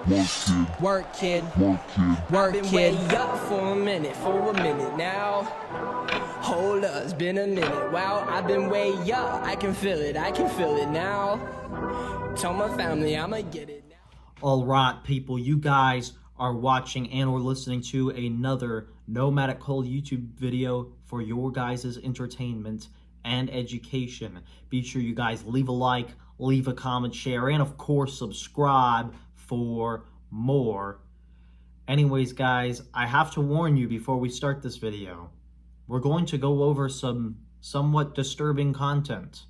Work, kid. Work, been way up for a minute now. Hold up, it's been a minute. Wow, I've been way up. I can feel it now. Tell my family I'ma get it now. All right, people, you guys are watching and or listening to another Nomadic Cole YouTube video for your guys' entertainment and education. Be sure you guys leave a like, leave a comment, share, and of course subscribe for more. Anyways, guys, I have to warn you before we start this video. We're going to go over some somewhat disturbing content.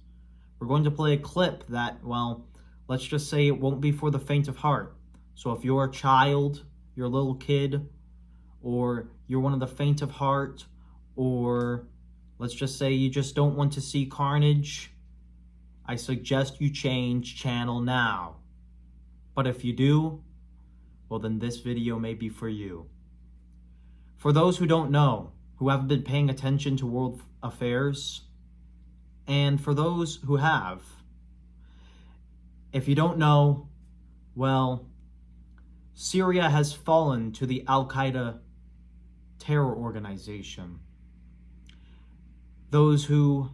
We're going to play a clip that, well, let's just say it won't be for the faint of heart. So if you're a child, you're a little kid, or you're one of the faint of heart, or let's just say you just don't want to see carnage, I suggest you change channel now. But if you do, well then this video may be for you. For those who don't know, who haven't been paying attention to world affairs, and for those who have, if you don't know, well, Syria has fallen to the Al-Qaeda terror organization. Those who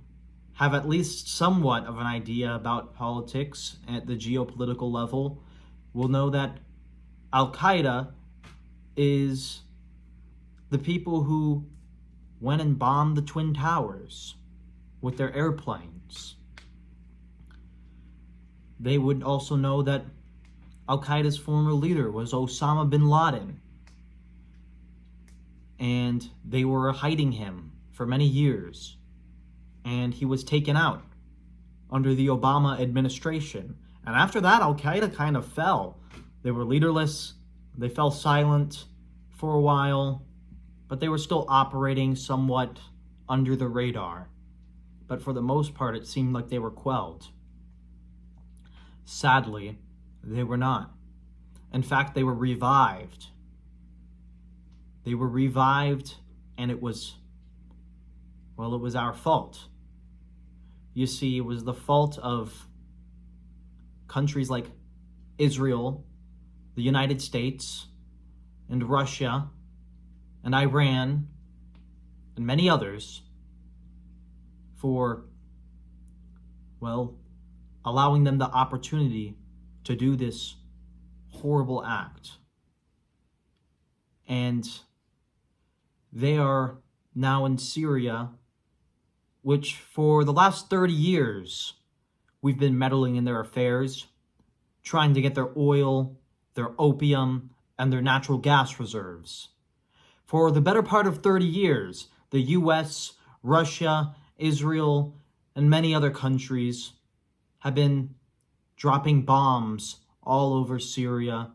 have at least somewhat of an idea about politics at the geopolitical level will know that Al-Qaeda is the people who went and bombed the Twin Towers with their airplanes. They would also know that Al-Qaeda's former leader was Osama bin Laden, and they were hiding him for many years, and he was taken out under the Obama administration. And after that, Al-Qaeda kind of fell. They were leaderless, they fell silent for a while, but they were still operating somewhat under the radar. But for the most part, it seemed like they were quelled. Sadly, they were not. In fact, they were revived. They were revived, and it was our fault. You see, it was the fault of countries like Israel, the United States, and Russia, and Iran, and many others for, well, allowing them the opportunity to do this horrible act. And they are now in Syria, which for the last 30 years, we've been meddling in their affairs, trying to get their oil, their opium, and their natural gas reserves. For the better part of 30 years, the US, Russia, Israel, and many other countries have been dropping bombs all over Syria,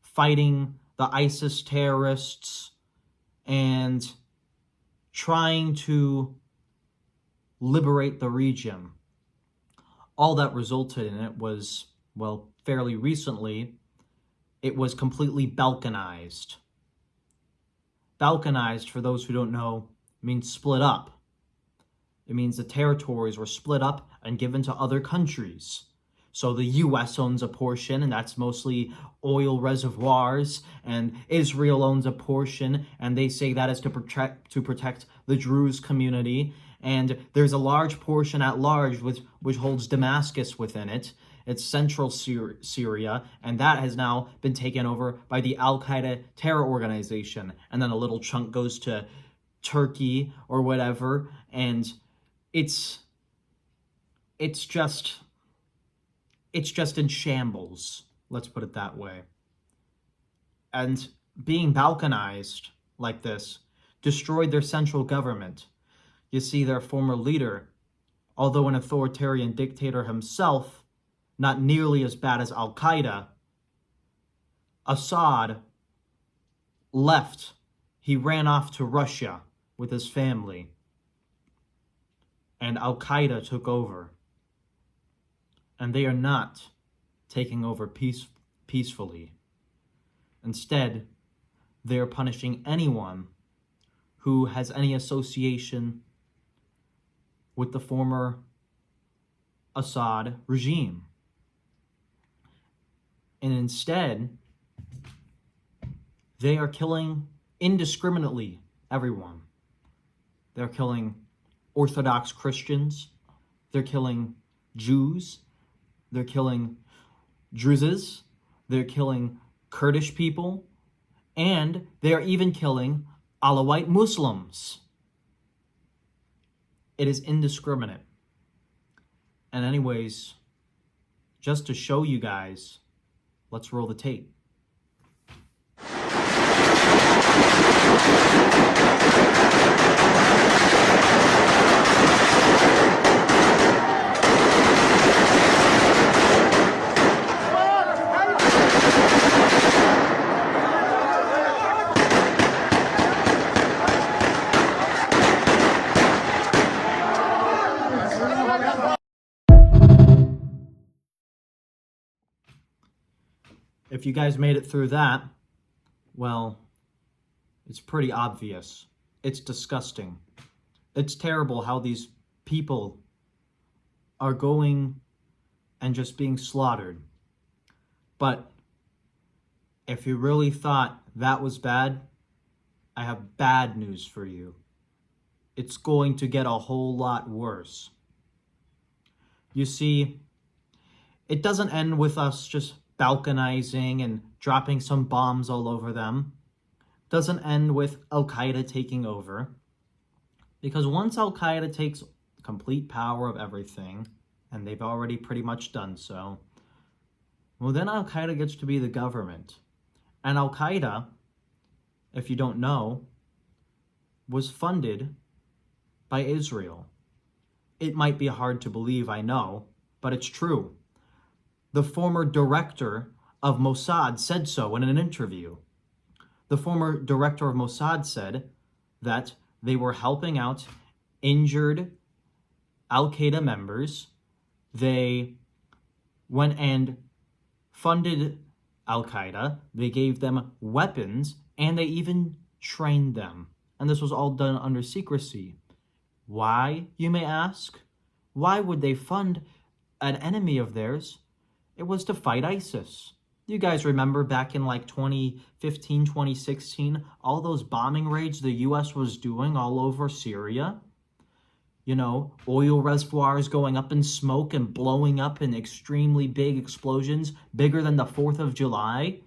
fighting the ISIS terrorists, and trying to liberate the region. All that resulted in it was, well, fairly recently, it was completely balkanized. Balkanized, for those who don't know, means split up. It means the territories were split up and given to other countries. So the US owns a portion, and that's mostly oil reservoirs, and Israel owns a portion, and they say that is to protect the Druze community. And there's a large portion at large which holds Damascus within it. It's central Syria, and that has now been taken over by the Al-Qaeda terror organization. And then a little chunk goes to Turkey or whatever, and it's just in shambles, let's put it that way. And being balkanized like this destroyed their central government. You see, their former leader, although an authoritarian dictator himself, not nearly as bad as Al-Qaeda, Assad left. He ran off to Russia with his family, and Al-Qaeda took over. And they are not taking over peacefully. Instead, they are punishing anyone who has any association with the former Assad regime. And instead, They are killing indiscriminately everyone. They're killing Orthodox Christians. They're killing Jews. They're killing Druzes. They're killing Kurdish people. And they are even killing Alawite Muslims. It is indiscriminate. And anyways, just to show you guys, let's roll the tape. If you guys made it through that, well, it's pretty obvious. It's disgusting. It's terrible how these people are going and just being slaughtered. But if you really thought that was bad, I have bad news for you. It's going to get a whole lot worse. You see, it doesn't end with us just balkanizing and dropping some bombs all over them. Doesn't end with Al-Qaeda taking over. Because once Al-Qaeda takes complete power of everything, and they've already pretty much done so, well, then Al-Qaeda gets to be the government. And Al-Qaeda, if you don't know, was funded by Israel. It might be hard to believe, I know, but it's true. The former director of Mossad said so in an interview. The former director of Mossad said that they were helping out injured Al-Qaeda members. They went and funded Al-Qaeda. They gave them weapons, and they even trained them. And this was all done under secrecy. Why, you may ask? Why would they fund an enemy of theirs? It was to fight ISIS. You guys remember back in like 2015, 2016, all those bombing raids the US was doing all over Syria? You know, oil reservoirs going up in smoke and blowing up in extremely big explosions, bigger than the 4th of July?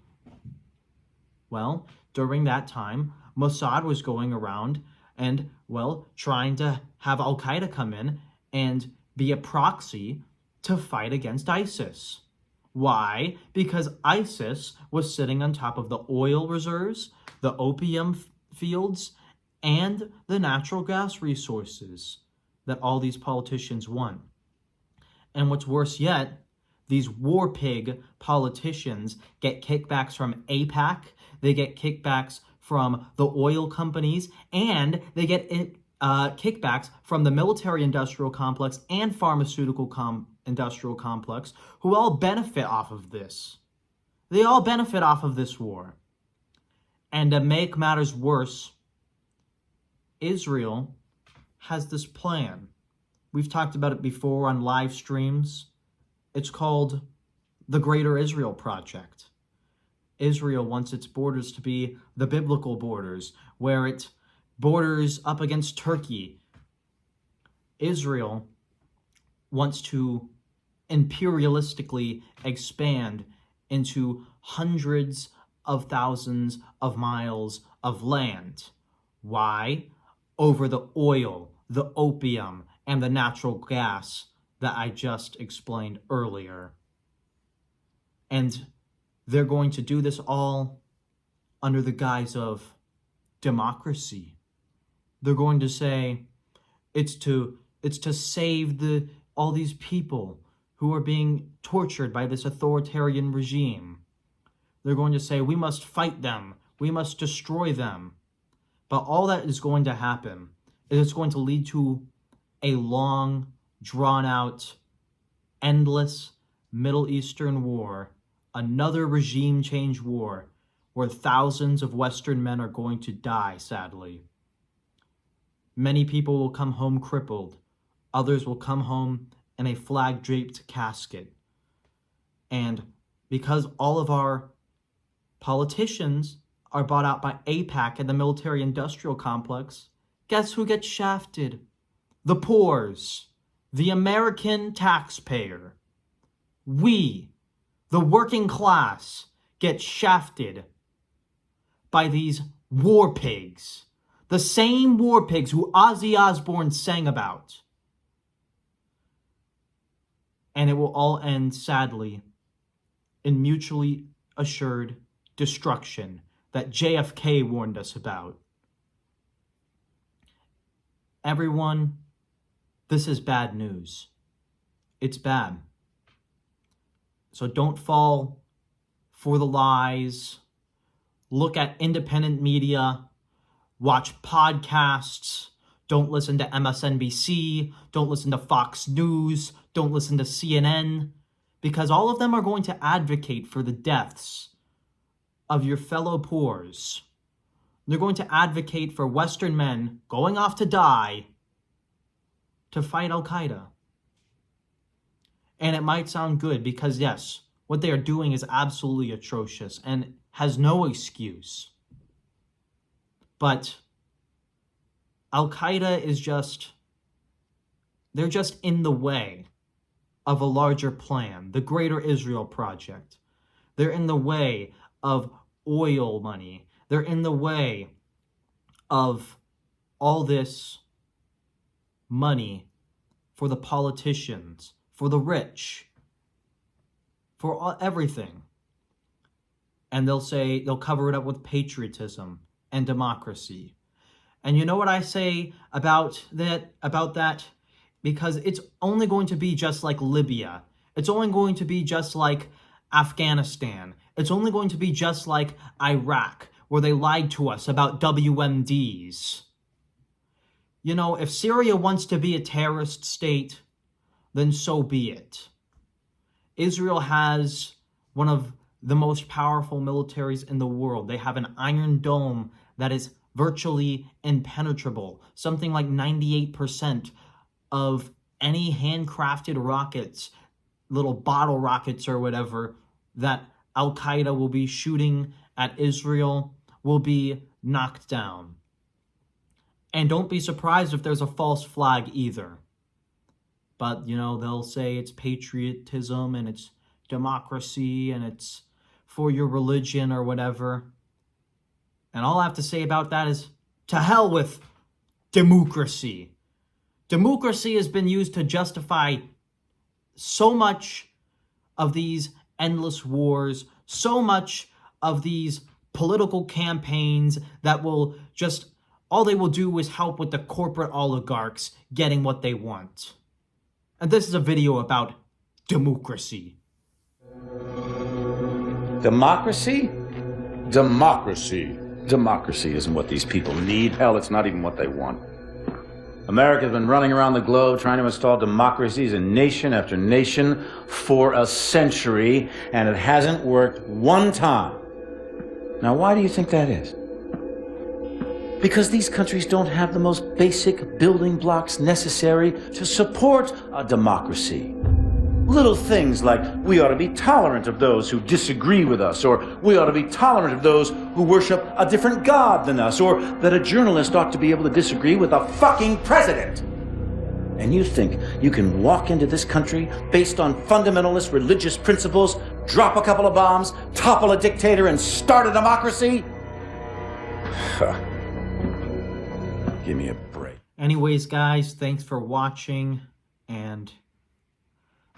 Well, during that time, Mossad was going around and, well, trying to have Al-Qaeda come in and be a proxy to fight against ISIS. Why? Because ISIS was sitting on top of the oil reserves, the opium fields, and the natural gas resources that all these politicians want. And what's worse yet, these war pig politicians get kickbacks from AIPAC, they get kickbacks from the oil companies, and they get kickbacks from the military-industrial complex and pharmaceutical industrial complex, who all benefit off of this. They all benefit off of this war. And to make matters worse, Israel has this plan. We've talked about it before on live streams. It's called the Greater Israel Project. Israel wants its borders to be the biblical borders, where it borders up against Turkey. Israel wants to imperialistically expand into hundreds of thousands of miles of land. Why? Over the oil, the opium, and the natural gas that I just explained earlier. And they're going to do this all under the guise of democracy. They're going to say it's to save all these people who are being tortured by this authoritarian regime. They're going to say we must fight them, we must destroy them. But all that is going to happen is it's going to lead to a long, drawn-out, endless Middle Eastern war, another regime change war, where thousands of Western men are going to die, sadly. Many people will come home crippled. Others will come home in a flag-draped casket. And because all of our politicians are bought out by AIPAC and the military-industrial complex, guess who gets shafted? The poors, the American taxpayer. We, the working class, get shafted by these war pigs. The same war pigs who Ozzy Osbourne sang about. And it will all end, sadly, in mutually assured destruction that JFK warned us about. Everyone, this is bad news. It's bad. So don't fall for the lies. Look at independent media. Watch podcasts. Don't listen to MSNBC. Don't listen to Fox News. Don't listen to CNN. Because all of them are going to advocate for the deaths of your fellow poors. They're going to advocate for Western men going off to die to fight Al-Qaeda. And it might sound good because, yes, what they are doing is absolutely atrocious and has no excuse. But Al-Qaeda is they're just in the way of a larger plan, the Greater Israel Project. They're in the way of oil money. They're in the way of all this money for the politicians, for the rich, for everything. And they'll cover it up with patriotism and democracy. And you know what I say about that? Because it's only going to be just like Libya. It's only going to be just like Afghanistan. It's only going to be just like Iraq, where they lied to us about WMDs. You know, if Syria wants to be a terrorist state, then so be it. Israel has one of the most powerful militaries in the world. They have an Iron Dome that is virtually impenetrable. Something like 98% of any handcrafted rockets, little bottle rockets or whatever, that Al-Qaeda will be shooting at Israel will be knocked down. And don't be surprised if there's a false flag either. But, you know, they'll say it's patriotism and it's democracy and it's for your religion or whatever. And all I have to say about that is, to hell with democracy. Democracy has been used to justify so much of these endless wars, so much of these political campaigns that will just, all they will do is help with the corporate oligarchs getting what they want. And this is a video about democracy. Democracy? Democracy. Democracy isn't what these people need. Hell, it's not even what they want. America's been running around the globe trying to install democracies in nation after nation for a century, and it hasn't worked one time. Now, why do you think that is? Because these countries don't have the most basic building blocks necessary to support a democracy. Little things like, we ought to be tolerant of those who disagree with us, or we ought to be tolerant of those who worship a different god than us, or that a journalist ought to be able to disagree with a fucking president. And you think you can walk into this country based on fundamentalist religious principles, drop a couple of bombs, topple a dictator, and start a democracy? Give me a break. Anyways, guys, thanks for watching, and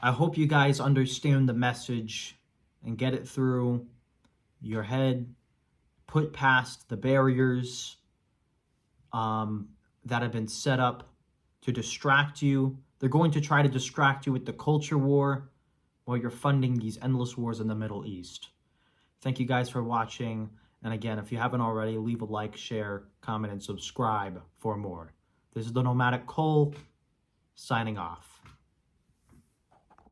I hope you guys understand the message and get it through your head, put past the barriers that have been set up to distract you. They're going to try to distract you with the culture war while you're funding these endless wars in the Middle East. Thank you guys for watching. And again, if you haven't already, leave a like, share, comment, and subscribe for more. This is the Nomadic Cole, signing off.